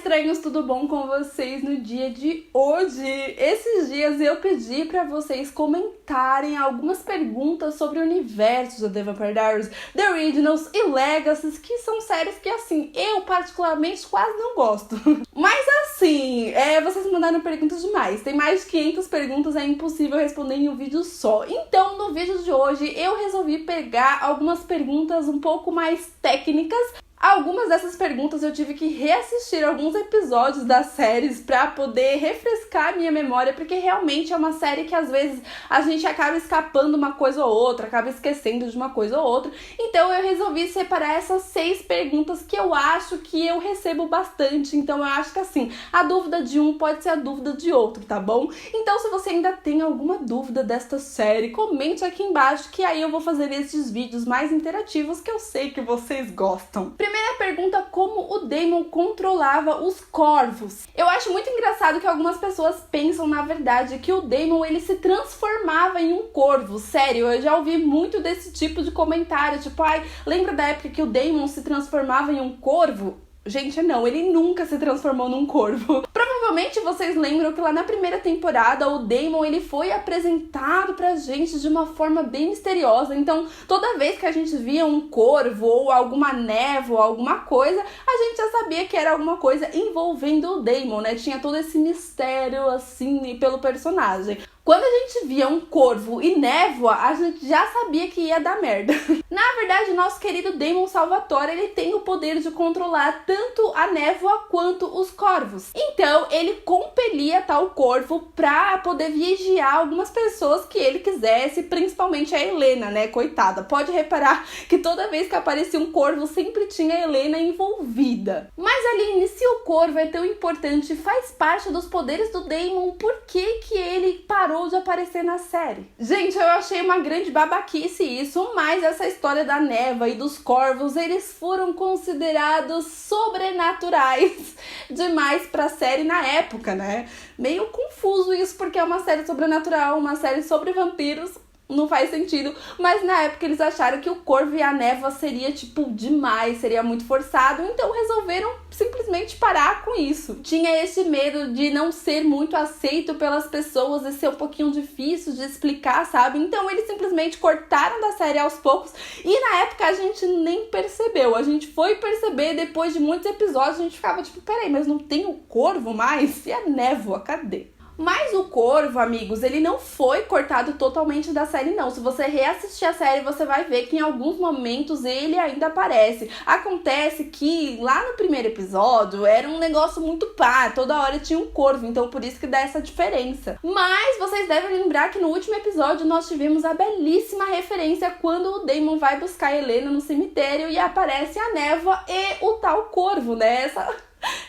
estranhos, tudo bom com vocês no dia de hoje? Esses dias eu pedi pra vocês comentarem algumas perguntas sobre o universo de The Vampire Diaries, The Originals e Legacies, que são séries que, assim, eu particularmente quase não gosto. Mas assim, vocês mandaram perguntas demais. Tem mais de 500 perguntas, é impossível responder em um vídeo só. Então, no vídeo de hoje, eu resolvi pegar algumas perguntas um pouco mais técnicas. Algumas dessas perguntas eu tive que reassistir alguns episódios das séries pra poder refrescar a minha memória, porque realmente é uma série que às vezes a gente acaba escapando uma coisa ou outra, acaba esquecendo de uma coisa ou outra. Então eu resolvi separar essas 6 perguntas que eu acho que eu recebo bastante. Então eu acho que assim, a dúvida de um pode ser a dúvida de outro, tá bom? Então se você ainda tem alguma dúvida desta série, comente aqui embaixo que aí eu vou fazer esses vídeos mais interativos que eu sei que vocês gostam. Primeira pergunta, como o Daemon controlava os corvos? Eu acho muito engraçado que algumas pessoas pensam, na verdade, que o Daemon ele se transformava em um corvo. Sério, eu já ouvi muito desse tipo de comentário, tipo, ai, lembra da época que o Daemon se transformava em um corvo? Gente, não, ele nunca se transformou num corvo. Provavelmente vocês lembram que lá na primeira temporada o Daemon ele foi apresentado pra gente de uma forma bem misteriosa. Então, toda vez que a gente via um corvo ou alguma névoa, alguma coisa, a gente já sabia que era alguma coisa envolvendo o Daemon, né? Tinha todo esse mistério, assim, pelo personagem. Quando a gente via um corvo e névoa, a gente já sabia que ia dar merda. Na verdade, o nosso querido Daemon Salvatore, ele tem o poder de controlar tanto a névoa quanto os corvos. Então, ele compelia tal corvo pra poder vigiar algumas pessoas que ele quisesse, principalmente a Helena, né? Coitada. Pode reparar que toda vez que aparecia um corvo, sempre tinha a Helena envolvida. Mas, Aline, se o corvo é tão importante, faz parte dos poderes do Daemon, por que ele parou de aparecer na série? Gente, eu achei uma grande babaquice isso, mas essa história da névoa e dos corvos, eles foram considerados sobrenaturais demais pra série na época, né? Meio confuso isso, porque é uma série sobrenatural, uma série sobre vampiros. Não faz sentido, mas na época eles acharam que o corvo e a névoa seria, tipo, demais, seria muito forçado, então resolveram simplesmente parar com isso. Tinha esse medo de não ser muito aceito pelas pessoas e ser um pouquinho difícil de explicar, sabe? Então eles simplesmente cortaram da série aos poucos e na época a gente nem percebeu. A gente foi perceber depois de muitos episódios, a gente ficava tipo, peraí, mas não tem o corvo mais? E a névoa, cadê? Mas o corvo, amigos, ele não foi cortado totalmente da série, não. Se você reassistir a série, você vai ver que em alguns momentos ele ainda aparece. Acontece que lá no primeiro episódio era um negócio muito pá, toda hora tinha um corvo, então por isso que dá essa diferença. Mas vocês devem lembrar que no último episódio nós tivemos a belíssima referência quando o Daemon vai buscar a Helena no cemitério e aparece a névoa e o tal corvo, né? Essa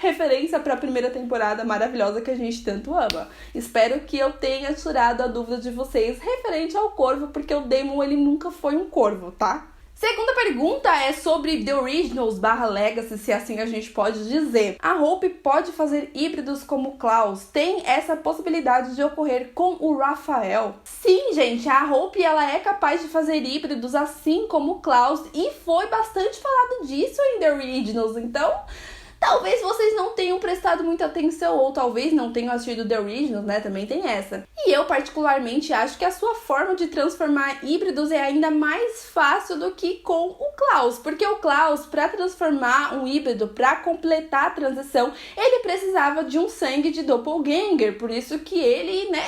referência para a primeira temporada maravilhosa que a gente tanto ama. Espero que eu tenha tirado a dúvida de vocês referente ao corvo, porque o Daemon ele nunca foi um corvo, tá? Segunda pergunta é sobre The Originals / Legacy, se assim a gente pode dizer. A Hope pode fazer híbridos como o Klaus? Tem essa possibilidade de ocorrer com o Rafael? Sim, gente, a Hope ela é capaz de fazer híbridos assim como o Klaus e foi bastante falado disso em The Originals, então talvez vocês não tenham prestado muita atenção ou talvez não tenham assistido The Originals, né? Também tem essa. E eu particularmente acho que a sua forma de transformar híbridos é ainda mais fácil do que com o Klaus. Porque o Klaus, para transformar um híbrido, para completar a transição, ele precisava de um sangue de doppelganger. Por isso que ele, né,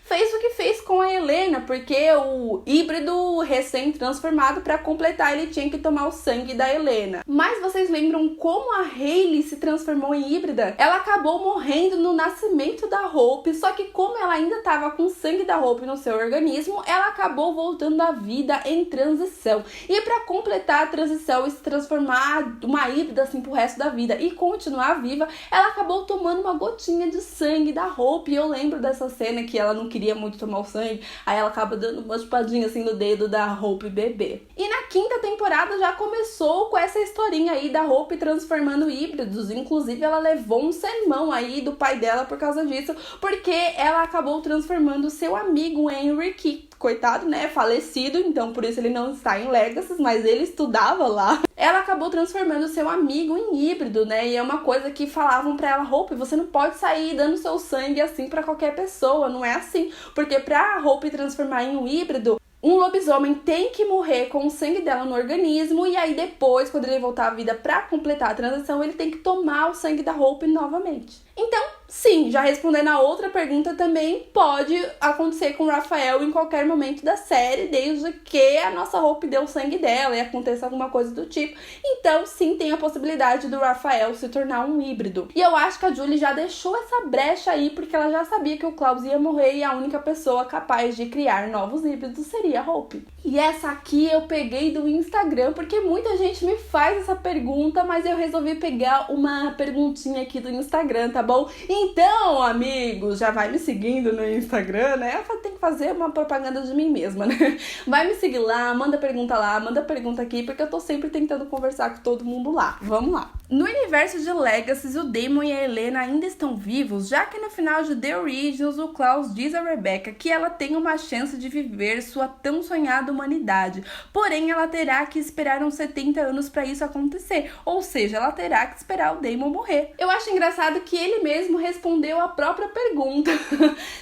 fez o que fez com a Helena, porque o híbrido recém-transformado, para completar, ele tinha que tomar o sangue da Helena. Mas vocês lembram como a Hayley se transformou em híbrida? Ela acabou morrendo no nascimento da Hope, só que como ela ainda estava com o sangue da Hope no seu organismo, ela acabou voltando à vida em transição. E para completar a transição e se transformar uma híbrida assim pro resto da vida e continuar viva, ela acabou tomando uma gotinha de sangue da Hope. E eu lembro dessa cena que ela não queria muito tomar o sangue, aí ela acaba dando uma chupadinha assim no dedo da Hope bebê. E na 5ª temporada já começou com essa historinha aí da Hope transformando híbridos, inclusive ela levou um sermão aí do pai dela por causa disso, porque ela acabou transformando seu amigo Henry, que coitado, né, falecido, então por isso ele não está em Legacy, mas ele estudava lá. Ela acabou transformando seu amigo em híbrido, né, e é uma coisa que falavam pra ela: Hope, você não pode sair dando seu sangue assim pra qualquer pessoa, não é assim, porque pra Hope transformar em um híbrido, um lobisomem tem que morrer com o sangue dela no organismo, e aí depois, quando ele voltar à vida pra completar a transação, ele tem que tomar o sangue da Hope novamente. Então, sim, já respondendo a outra pergunta, também pode acontecer com o Raphael em qualquer momento da série, desde que a nossa Hope dê o sangue dela e aconteça alguma coisa do tipo. Então, sim, tem a possibilidade do Raphael se tornar um híbrido. E eu acho que a Julie já deixou essa brecha aí, porque ela já sabia que o Klaus ia morrer e a única pessoa capaz de criar novos híbridos seria a Hope. E essa aqui eu peguei do Instagram, porque muita gente me faz essa pergunta, mas eu resolvi pegar uma perguntinha aqui do Instagram, tá bom? Então, amigos, já vai me seguindo no Instagram, né? Eu tenho que fazer uma propaganda de mim mesma, né? Vai me seguir lá, manda pergunta aqui, porque eu tô sempre tentando conversar com todo mundo lá. Vamos lá. No universo de Legacy, o Damon e a Helena ainda estão vivos, já que no final de The Originals, o Klaus diz a Rebecca que ela tem uma chance de viver sua tão sonhada humanidade, porém ela terá que esperar uns 70 anos para isso acontecer, ou seja, ela terá que esperar o Damon morrer. Eu acho engraçado que ele mesmo respondeu a própria pergunta.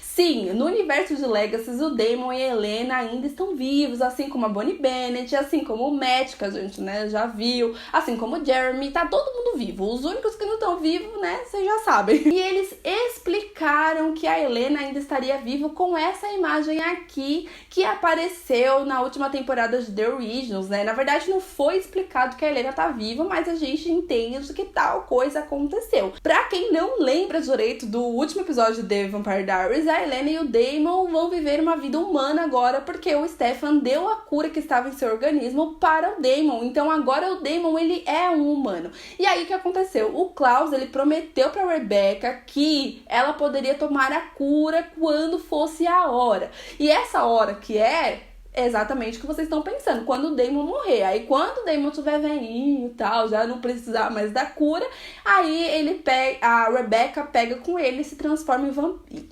Sim, no universo de Legacy, o Damon e a Helena ainda estão vivos, assim como a Bonnie Bennett, assim como o Matt, que a gente, né, já viu, assim como o Jeremy, tá todo mundo vivo. Os únicos que não estão vivos, né, vocês já sabem. E eles explicaram que a Helena ainda estaria viva com essa imagem aqui, que apareceu na última temporada de The Originals, né. Na verdade, não foi explicado que a Helena tá viva, mas a gente entende que tal coisa aconteceu. Pra quem não lembra direito do último episódio de The Vampire Diaries, a Helena e o Damon vão viver uma vida humana agora, porque o Stefan deu a cura que estava em seu organismo para o Damon. Então agora o Damon, ele é um humano. E aí o que aconteceu? O Klaus, ele prometeu para Rebecca que ela poderia tomar a cura quando fosse a hora. E essa hora que é exatamente o que vocês estão pensando, quando o Damon morrer. Aí quando o Damon tiver velhinho e tal, já não precisar mais da cura, aí ele pega, a Rebecca pega com ele e se transforma em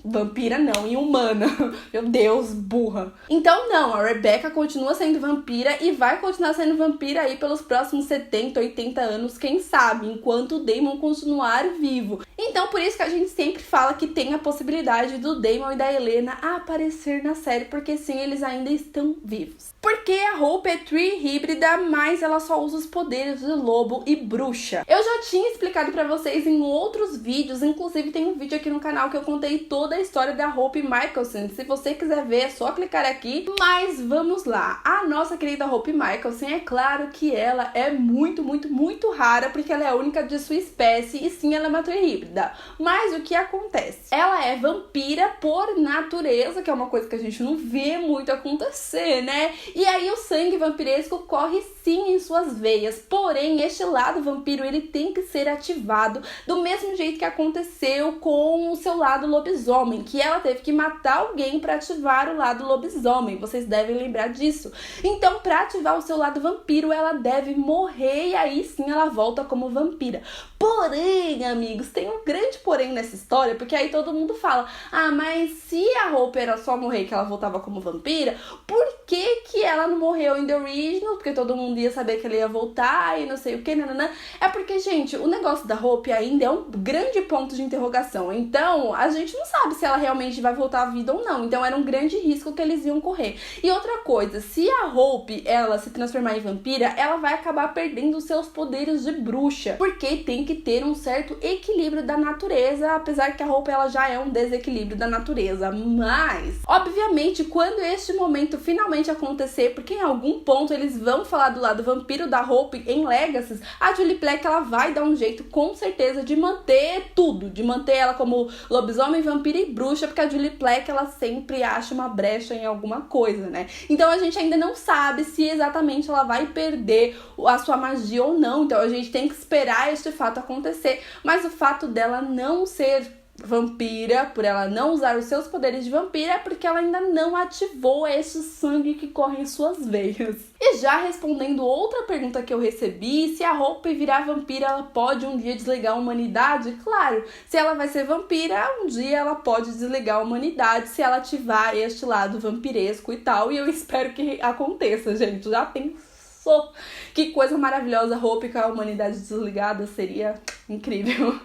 vampira não, em humana. Meu Deus, burra. Então não, a Rebecca continua sendo vampira e vai continuar sendo vampira aí pelos próximos 70, 80 anos, quem sabe, enquanto o Damon continuar vivo. Então por isso que a gente sempre fala que tem a possibilidade do Damon e da Helena aparecer na série, porque sim, eles ainda estão vivos. Porque a Hope é Tree híbrida, mas ela só usa os poderes de lobo e bruxa. Eu já tinha explicado pra vocês em outros vídeos, inclusive tem um vídeo aqui no canal que eu contei toda a história da Hope Mikaelson. Se você quiser ver, é só clicar aqui. Mas vamos lá. A nossa querida Hope Mikaelson, é claro que ela é muito, muito, muito rara, porque ela é a única de sua espécie, e sim, ela é uma Tree híbrida. Mas o que acontece? Ela é vampira por natureza, que é uma coisa que a gente não vê muito acontecer, né? E aí o sangue vampiresco corre sim em suas veias, porém este lado vampiro, ele tem que ser ativado do mesmo jeito que aconteceu com o seu lado lobisomem, que ela teve que matar alguém para ativar o lado lobisomem, vocês devem lembrar disso. Então, para ativar o seu lado vampiro, ela deve morrer, e aí sim ela volta como vampira. Porém, amigos, tem um grande porém nessa história, porque aí todo mundo fala: ah, mas se a Hope era só morrer que ela voltava como vampira, por que ela não morreu em The Original? Porque todo mundo ia saber que ela ia voltar e não sei o que, nananã. É porque, gente, o negócio da Hope ainda é um grande ponto de interrogação. Então, a gente não sabe se ela realmente vai voltar à vida ou não. Então, era um grande risco que eles iam correr. E outra coisa, se a Hope, ela se transformar em vampira, ela vai acabar perdendo os seus poderes de bruxa. Porque tem que ter um certo equilíbrio da natureza, apesar que a Hope, ela já é um desequilíbrio da natureza. Mas, obviamente, quando este momento finalmente acontecer, porque em algum ponto eles vão falar do lado vampiro da Hope em Legacy, a Julie Plec, ela vai dar um jeito com certeza de manter tudo, de manter ela como lobisomem, vampira e bruxa, porque a Julie Plec, ela sempre acha uma brecha em alguma coisa, né? Então a gente ainda não sabe se exatamente ela vai perder a sua magia ou não, então a gente tem que esperar este fato acontecer, mas o fato dela não ser vampira, por ela não usar os seus poderes de vampira, é porque ela ainda não ativou esse sangue que corre em suas veias. E já respondendo outra pergunta que eu recebi, se a Hope virar vampira, ela pode um dia desligar a humanidade? Claro, se ela vai ser vampira, um dia ela pode desligar a humanidade se ela ativar este lado vampiresco e tal, e eu espero que aconteça, gente. Já pensou? Que coisa maravilhosa, Hope com a humanidade desligada, seria incrível.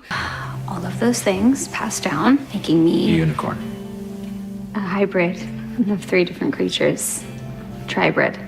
All of those things passed down, making me Unicorn. a hybrid of 3 different creatures. Tribrid.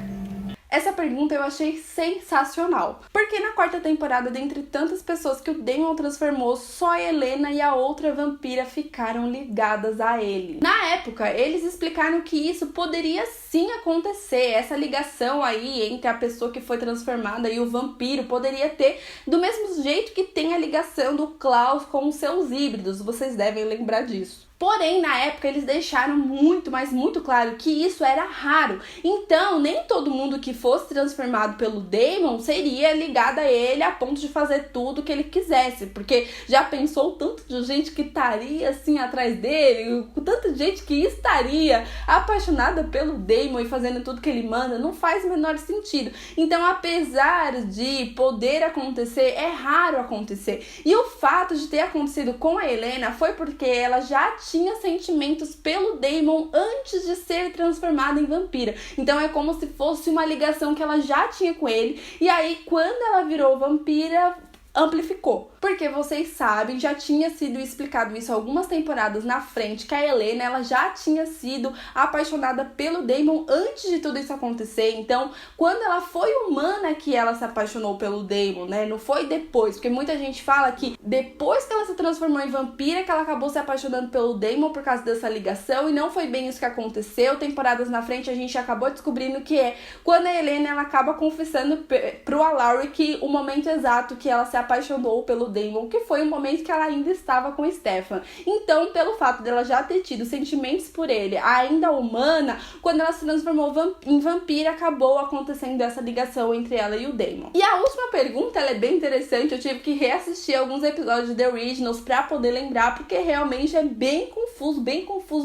Essa pergunta eu achei sensacional, porque na quarta temporada, dentre tantas pessoas que o Daemon transformou, só a Helena e a outra vampira ficaram ligadas a ele. Na época, eles explicaram que isso poderia sim acontecer, essa ligação aí entre a pessoa que foi transformada e o vampiro poderia ter do mesmo jeito que tem a ligação do Klaus com os seus híbridos, vocês devem lembrar disso. Porém, na época, eles deixaram muito, mas muito claro que isso era raro. Então, nem todo mundo que fosse transformado pelo Daemon seria ligado a ele a ponto de fazer tudo que ele quisesse. Porque já pensou o tanto de gente que estaria assim atrás dele, o tanto de gente que estaria apaixonada pelo Daemon e fazendo tudo que ele manda, não faz o menor sentido. Então, apesar de poder acontecer, é raro acontecer. E o fato de ter acontecido com a Helena foi porque ela já tinha sentimentos pelo Daemon antes de ser transformada em vampira. Então é como se fosse uma ligação que ela já tinha com ele. E aí, quando ela virou vampira, amplificou. Porque vocês sabem, já tinha sido explicado isso algumas temporadas na frente, que a Helena, ela já tinha sido apaixonada pelo Daemon antes de tudo isso acontecer. Então, quando ela foi humana que ela se apaixonou pelo Daemon, né? Não foi depois, porque muita gente fala que depois que ela se transformou em vampira, que ela acabou se apaixonando pelo Daemon por causa dessa ligação, e não foi bem isso que aconteceu. Temporadas na frente, a gente acabou descobrindo que é quando a Helena, ela acaba confessando pro Alaric o momento exato que ela se apaixonou pelo Daemon, que foi o momento que ela ainda estava com Stefan. Então, pelo fato dela já ter tido sentimentos por ele, ainda humana, quando ela se transformou em vampira, acabou acontecendo essa ligação entre ela e o Daemon. E a última pergunta, ela é bem interessante, eu tive que reassistir alguns episódios de The Originals pra poder lembrar, porque realmente é bem confuso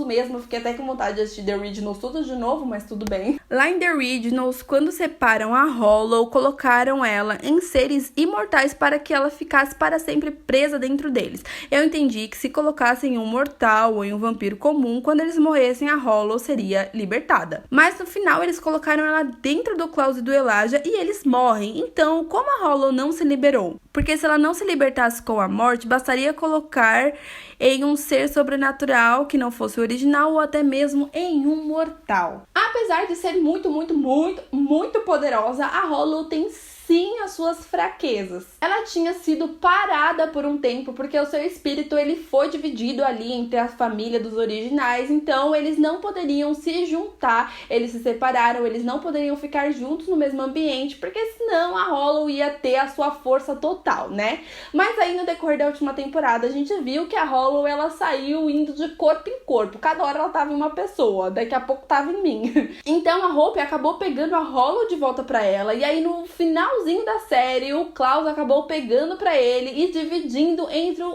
mesmo. Eu fiquei até com vontade de assistir The Originals tudo de novo, mas tudo bem. Lá em The Originals, quando separam a Hollow, colocaram ela em seres imortais para que ela ficasse para sempre presa dentro deles. Eu entendi que se colocassem um mortal ou um vampiro comum, quando eles morressem, a Hollow seria libertada. Mas no final eles colocaram ela dentro do Klaus e do Elijah e eles morrem. Então, como a Hollow não se liberou? Porque se ela não se libertasse com a morte, bastaria colocar em um ser sobrenatural que não fosse o original ou até mesmo em um mortal. Apesar de ser muito poderosa, a Hollow tem sim as suas fraquezas. Ela tinha sido parada por um tempo porque o seu espírito ele foi dividido ali entre a família dos originais, então eles não poderiam se juntar, eles se separaram, eles não poderiam ficar juntos no mesmo ambiente, porque senão a Hollow ia ter a sua força total, né? Mas aí no decorrer da última temporada a gente viu que a Hollow ela saiu indo de corpo em corpo, cada hora ela tava em uma pessoa, daqui a pouco tava em mim. Então a Hope acabou pegando a Hollow de volta pra ela, e aí no finalzinho da série, o Klaus acabou pegando pra ele e dividindo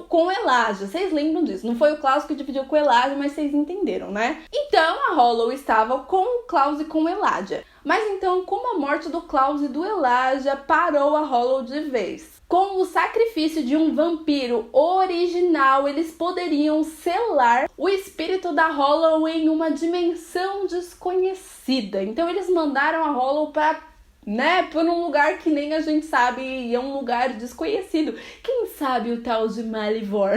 com o Elijah. Vocês lembram disso? Não foi o Klaus que dividiu com o Elijah, mas vocês entenderam, né? Então, a Hollow estava com o Klaus e com o Elijah. Mas então, como a morte do Klaus e do Elijah parou a Hollow de vez? Com o sacrifício de um vampiro original, eles poderiam selar o espírito da Hollow em uma dimensão desconhecida. Então, eles mandaram a Hollow por um lugar que nem a gente sabe, é um lugar desconhecido. Quem sabe o tal de Malivor?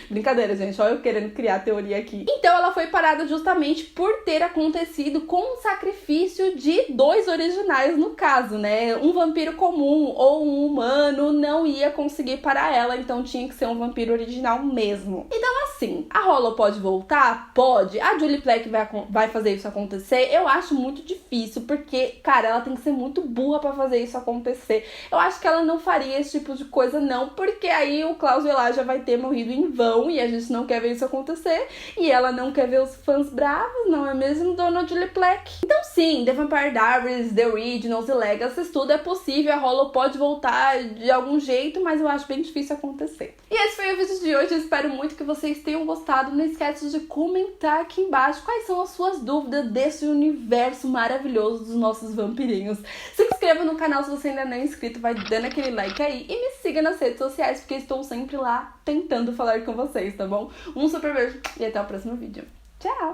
Brincadeira, gente, olha eu querendo criar teoria aqui. Então ela foi parada justamente por ter acontecido com o sacrifício de 2 originais no caso, né? Um vampiro comum ou um humano não ia conseguir parar ela, então tinha que ser um vampiro original mesmo. Então assim, a Hollow pode voltar? Pode. A Julie Plec vai fazer isso acontecer? Eu acho muito difícil, porque, cara, ela tem que ser muito burra pra fazer isso acontecer. Eu acho que ela não faria esse tipo de coisa não, porque aí o Klaus e o Elijah vai ter morrido em vão e a gente não quer ver isso acontecer, e ela não quer ver os fãs bravos, não é mesmo, dona Julie Plec? Então sim, The Vampire Diaries, The Originals e Legacy, tudo é possível, a Hollow pode voltar de algum jeito, mas eu acho bem difícil acontecer. E esse foi o vídeo de hoje, eu espero muito que vocês tenham tenham gostado. Não esquece de comentar aqui embaixo quais são as suas dúvidas desse universo maravilhoso dos nossos vampirinhos. Se inscreva no canal se você ainda não é inscrito, vai dando aquele like aí e me siga nas redes sociais, porque estou sempre lá tentando falar com vocês, tá bom? Um super beijo e até o próximo vídeo. Tchau!